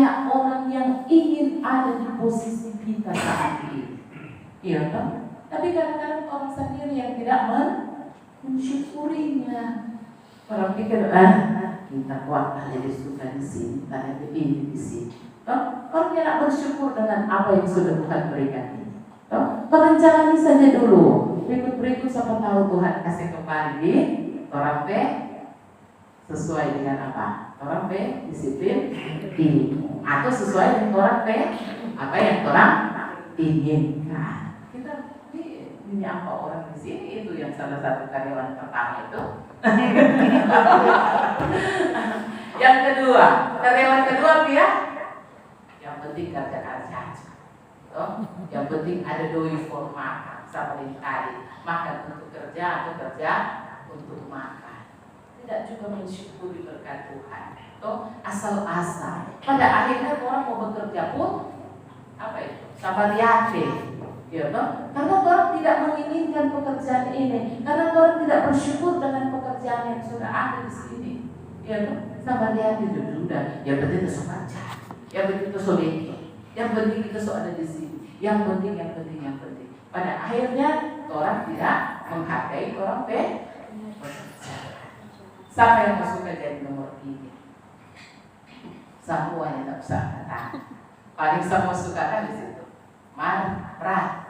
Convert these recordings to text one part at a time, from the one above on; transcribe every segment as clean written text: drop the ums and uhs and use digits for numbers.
banyak orang yang ingin ada di posisi kita saat ini. Iya kan? Tapi kadang-kadang orang sendiri yang tidak mensyukurinya. Orang pikir, kita kuat ada di suka di sini, ada di sini. Orang tidak bersyukur dengan apa yang sudah Tuhan berikan ini. Orang jalani saja dulu. Berikut-berikut siapa tahu Tuhan kasih kembali orang sesuai dengan apa? Orang disiplin ilmu atau sesuai dengan orang apa yang orang inginkan. Kita ini apa orang di sini itu yang salah satu karyawan pertama itu. Yang kedua, karyawan kedua dia yang penting kerja aja. Yang penting ada doi for makan, seperti tadi makan untuk kerja atau kerja untuk makan. Tidak juga mensyukuri berkat Tuhan. Asal-asal. Pada akhirnya orang mau bekerja pun apa itu? Sabar yakin. Ya, karena orang tidak menginginkan pekerjaan ini, karena orang tidak bersyukur dengan pekerjaan yang sudah ada di sini. Ya, sabar yakin sudah. Yang penting kita kerja. Yang penting kita soleki. Yang penting kita ada di sini. Yang penting. Pada akhirnya orang tidak menghargai orang siapa yang suka jadi nomor 3? Semuanya tak usah kata. Paling semua suka kan di situ. Marah.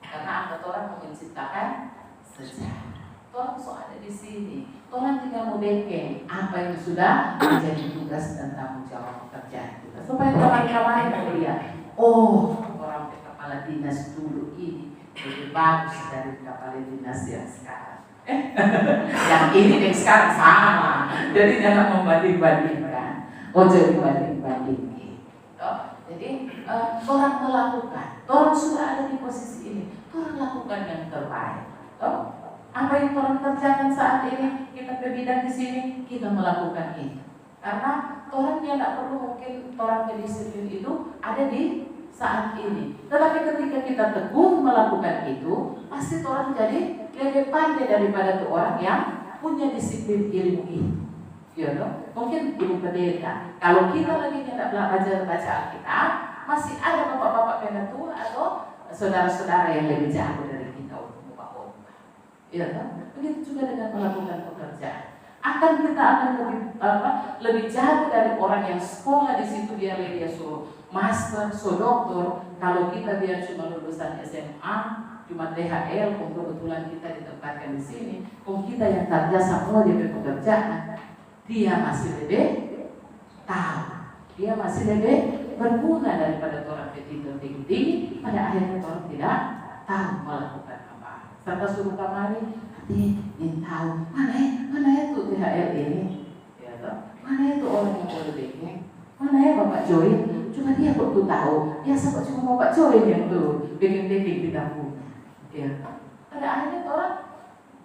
Karena angkat orang mau menciptakan sejarah. Orang so ada di sini. Orang tinggal mau bikin apa yang sudah menjadi tugas dan tanggung jawab pekerjaan kita. Supaya kawan-kawan yang lihat, orang kepala dinas dulu ini lebih bagus dari kepala dinas yang sekarang. Yang ini yang sekarang sama. Jadi jangan membanding-bandingkan. Jadi banding-bandingin. Jadi orang melakukan. Orang sudah ada di posisi ini. Orang lakukan yang terbaik. Apa yang orang kerjakan saat ini, kita berbidang di sini, kita melakukan ini. Karena orang yang tidak perlu mungkin orang kedisiplin itu ada di saat ini. Tetapi ketika kita tekun melakukan itu, pasti orang jadi lebih pandai daripada tuh orang yang punya disiplin ilmu itu. Ya, mungkin ibu pendeta. Kalau kita lagi tidak belajar baca Alkitab, masih ada bapak-bapak penatua atau saudara-saudara yang lebih jago dari kita untuk membawa. Ya, begitu juga dengan melakukan pekerjaan. Kita akan lebih jago dari orang yang sekolah di situ dia suruh master, doktor. Kalau kita dia cuma lulusan SMA, cuma DHL, kebetulan kita ditempatkan di sini. Kalau kita yang kerja sama dia pekerjaan, dia masih lebih tahu, dia masih lebih berguna daripada orang tinggi. Pada akhirnya orang tidak tahu melakukan apa. Serta suruh kamari, ingin tahu mana itu THL ini, ya toh? Mana itu orang yang boleh bikin, mana ya Bapak Joy? Cuma dia kok tuh tahu, ya siapa cuma Bapak Joy yang tuh bikin di dapur, ya. Pada akhirnya orang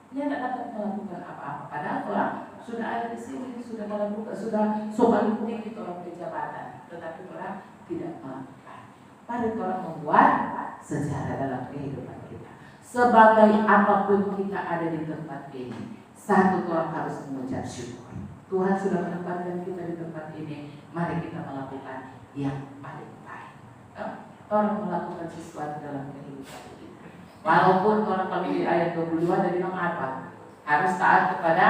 dia tidak dapat melakukan apa-apa. Padahal orang sudah ada di sini, sudah melakukan, sudah paling tinggi orang jabatan, tetapi orang tidak melakukan. Mari orang membuat sejarah dalam kehidupan kita. Sebagai apapun kita ada di tempat ini, satu orang harus mengucap syukur. Tuhan sudah menempatkan kita di tempat ini. Mari kita melakukan yang paling baik. Orang melakukan sesuatu dalam kehidupan kita. Walaupun orang kalau di ayat 22 ada bilang apa? Harus taat kepada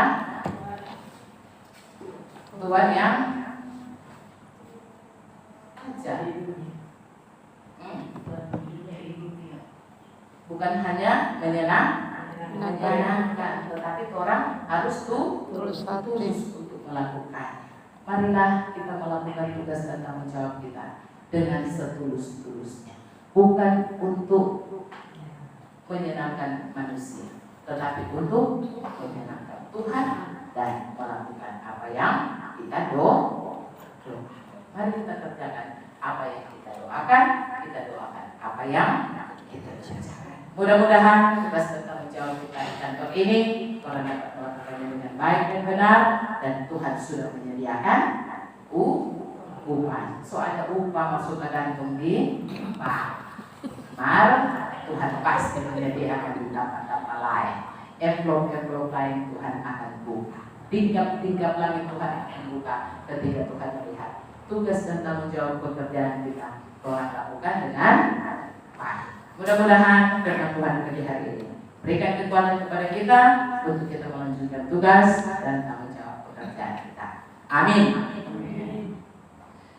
Tuhan yang aja. Bukan hanya menyenangkan, tetapi orang harus tulus untuk melakukan. Marilah kita melakukan tugas dan tanggung jawab kita dengan setulus-tulusnya, bukan untuk menyenangkan manusia, tetapi untuk menyenangkan Tuhan dan melakukan apa yang kita doakan. Mari kita kerjakan apa yang kita doakan, apa yang kita kerjakan. Mudah-mudahan tugas dan tanggung jawab kita di kantor ini orang dapat melakukannya dengan baik dan benar, dan Tuhan sudah menyediakan upah. So ada upah masuk ke gantung di Tuhan pasti menyediakan di tempat-tempat lain. Envelope lain Tuhan akan buka. Tingkap langit Tuhan akan buka ketika Tuhan melihat tugas dan tanggung jawab pekerjaan kita Tuhan lakukan dengan baik. Mudah-mudahan firman Tuhan pagi hari ini berikan kekuatan kepada kita untuk kita melanjutkan tugas dan tanggung jawab pekerjaan kita. Amin.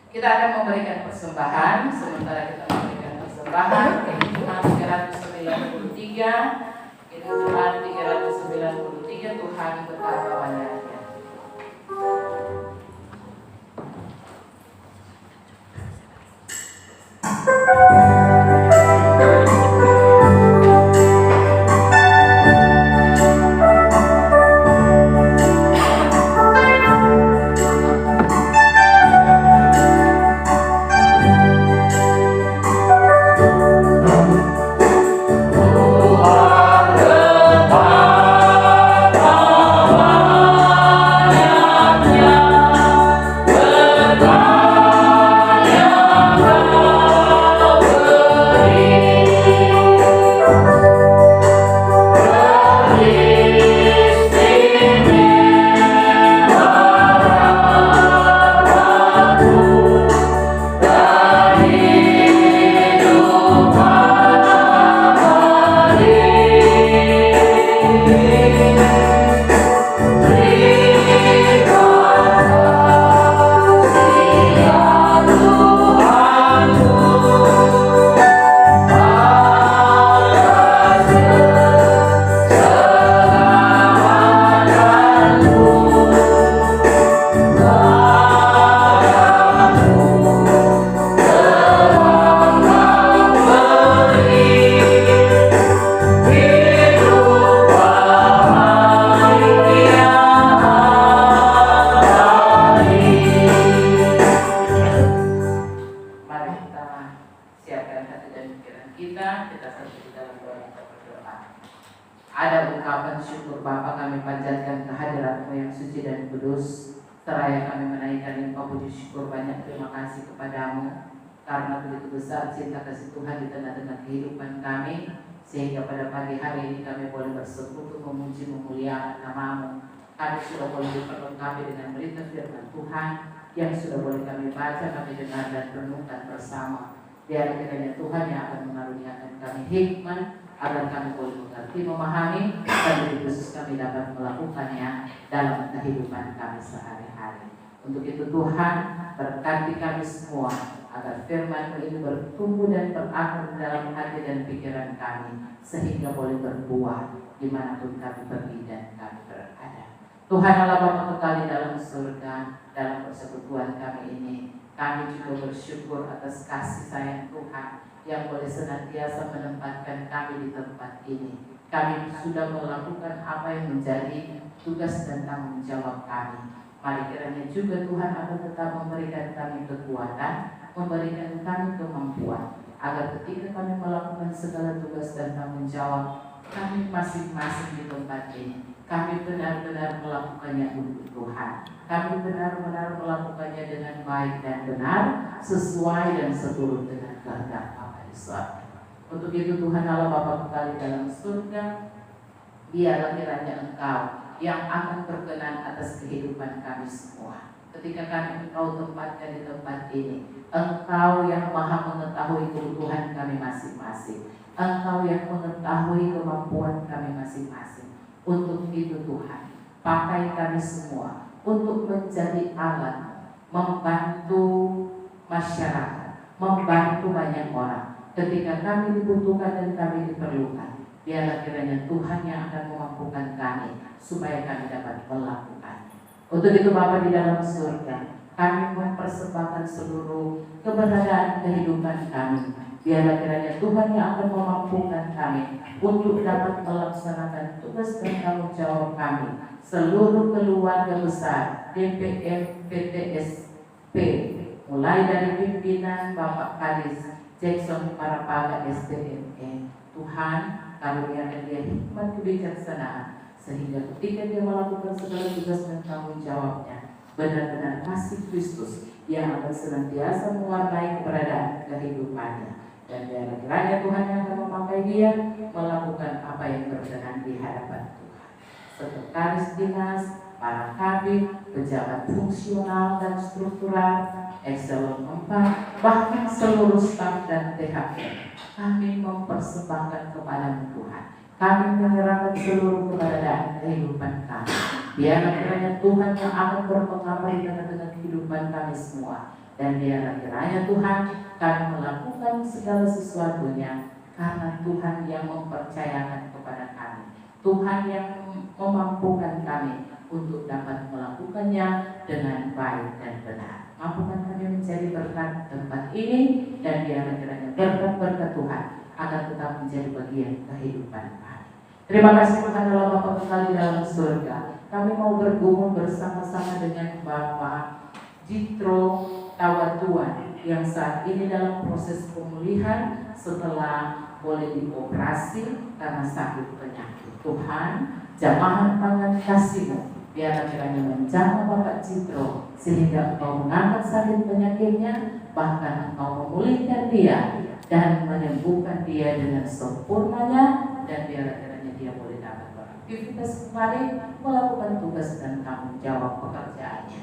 Kita akan memberikan persembahan. Sementara kita memberikan persembahan, Tuhan 393, Tuhan 393, Tuhan betapa banyaknya. Sehingga pada pagi hari ini kami boleh bersekutu memuji memuliakan nama-Mu. Kami sudah boleh diperlengkapi dengan berita firman Tuhan yang sudah boleh kami baca, kami dengar dan renungkan bersama. Biar kiranya Tuhan yang akan mengaruniakan kami hikmat agar kami boleh mengerti, memahami, dan lebih khusus kami dapat melakukannya dalam kehidupan kami sehari-hari. Untuk itu Tuhan berkati kami semua agar firman ini bertumbuh dan berakar dalam hati dan pikiran kami sehingga boleh berbuah dimanapun kami pergi dan kami berada. Tuhan Allah Bapa kekal dalam surga, dalam persekutuan kami ini kami juga bersyukur atas kasih sayang Tuhan yang boleh senantiasa menempatkan kami di tempat ini. Kami sudah melakukan apa yang menjadi tugas dan tanggung jawab kami. Mari kiranya juga Tuhan akan tetap memberikan kami kekuatan, memberikan kami kemampuan, agar ketika kami melakukan segala tugas dan tanggung jawab kami masing-masing di tempat ini, kami benar-benar melakukannya untuk Tuhan. Kami benar-benar melakukannya dengan baik dan benar, sesuai dan seturut dengan kehendak Bapa di surga. Untuk itu Tuhan Allah Bapa kekal dalam surga, biarlah kiranya Engkau yang akan berkenan atas kehidupan kami semua. Ketika kami Engkau tempatkan di tempat ini, Engkau yang maha mengetahui kebutuhan kami masing-masing, Engkau yang mengetahui kemampuan kami masing-masing. Untuk itu Tuhan, pakai kami semua untuk menjadi alat membantu masyarakat, membantu banyak orang ketika kami dibutuhkan dan kami diperlukan. Biarlah kiranya Tuhan yang akan memampukan kami supaya kami dapat melakukan. Untuk itu Bapa di dalam surga, kami mempersembahkan seluruh keberadaan kehidupan kami. Biarlah kiranya Tuhan yang akan memampukan kami untuk dapat melaksanakan tugas dan tanggung jawab kami. Seluruh keluarga besar DPM PTSP, mulai dari pimpinan Bapak Kadis Jackson Parapaga SDME. Tuhan, karuniakan dia hikmat kebijaksanaan sehingga ketika dia melakukan segala tugas dan tanggung jawabnya, benar-benar kasih Kristus yang akan senantiasa mewarnai keberadaan kehidupannya. Dan biarlah kiranya Tuhan yang akan memakai dia melakukan apa yang berkenan di hadapan Tuhan. Sekretaris dinas, para kabin, pejabat fungsional dan struktural, Eselon 4, bahkan seluruh staf dan THR. Kami mempersembahkan kepada Tuhan. Kami menyerahkan seluruh keberadaan kehidupan kami. Biarlah kiranya Tuhan yang akan berpengaruh di tengah-tengah kehidupan kami semua. Dan biarlah kiranya Tuhan kami melakukan segala sesuatunya karena Tuhan yang mempercayakan kepada kami. Tuhan yang memampukan kami untuk dapat melakukannya dengan baik dan benar. Mampukan kami menjadi berkat tempat ini dan biarlah kiranya berkat-berkat Tuhan akan tetap menjadi bagian kehidupan kami. Terima kasih Tuhan Allah Bapa kekal di dalam surga. Kami mau bergumul bersama-sama dengan Bapak Jitro Tawatuan yang saat ini dalam proses pemulihan setelah boleh dioperasi karena sakit penyakit. Tuhan, jamaah tangan kasih-Mu biarlah kiranya menjamah Bapak Jitro sehingga Engkau mengangkat sakit penyakitnya, bahkan Engkau memulihkan dia dan menyembuhkan dia dengan sempurnanya, dan biarlah kiranya dia boleh dapat beraktivitas kembali, melakukan tugas dan tanggung jawab pekerjaannya.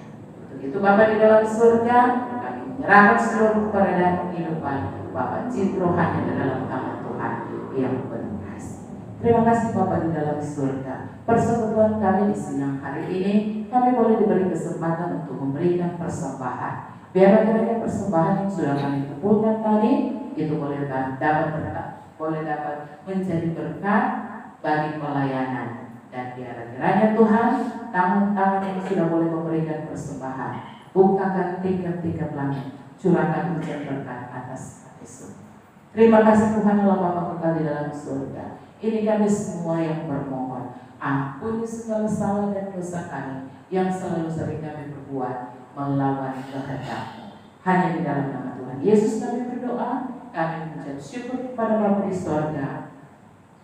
Untuk itu Bapa di dalam surga, kami menyerahkan seluruh keberadaan kehidupan Bapak Jitro hanya di dalam tangan Tuhan yang penuh kasih. Terima kasih Bapa di dalam surga. Persekutuan kami di siang hari ini, kami boleh diberi kesempatan untuk memberikan persembahan. Biarlah kiranya persembahan yang sudah kami kumpulkan tadi itu boleh dapat menjadi berkat bagi pelayanan. Dan biarlah kiranya Tuhan, tangan-tangan yang sudah boleh memberikan persembahan, bukakan tingkap-tingkap langit, curahkan hujan berkat atas Yesus. Terima kasih Tuhan Allah Bapa kekal di dalam surga. Ini kami semua yang bermohon, ampuni segala salah dan dosa kami yang selalu sering kami berbuat melawan kehendak-Mu. Hanya di dalam nama Tuhan Yesus kami berdoa. Kami mengucap syukur kepada Bapa di surga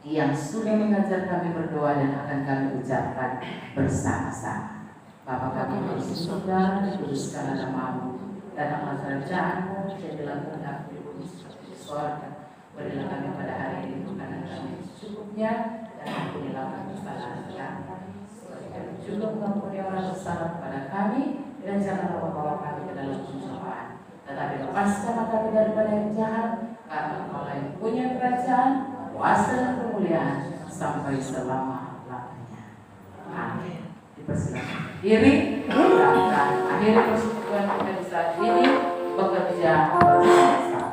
yang sudah mengajar kami berdoa dan akan kami ucapkan bersama-sama. Bapa kami di surga, dikuduskanlah nama-Mu, datanglah kerajaan-Mu, jadilah kehendak-Mu di bumi seperti di surga. Berilah kami pada hari ini makanan kami secukupnya, dan ampunilah kami kesalahan kami, seperti kami juga mengampuni orang bersalah kepada kami, dan janganlah membawa kami ke dalam pencobaan, tetapi lepaskanlah kami daripada yang jahat, karena Engkau yang punya kerajaan, kuasa dan kemuliaan sampai selama-lamanya. Amin. Dipersilakan diri, dan akhiri persekutuan kita di saat ini bekerja bersama-sama.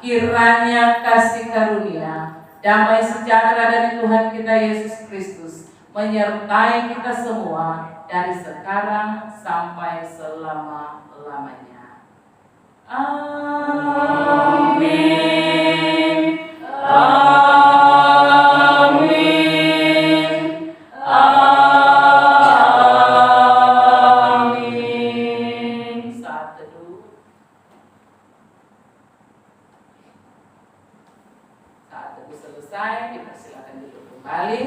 Kiranya kasih karunia, damai sejahtera dari Tuhan kita Yesus Kristus menyertai kita semua dari sekarang sampai selama-lamanya. Amin. Amin. Amin. Saat teduh. Saat teduh selesai, kita silakan duduk kembali.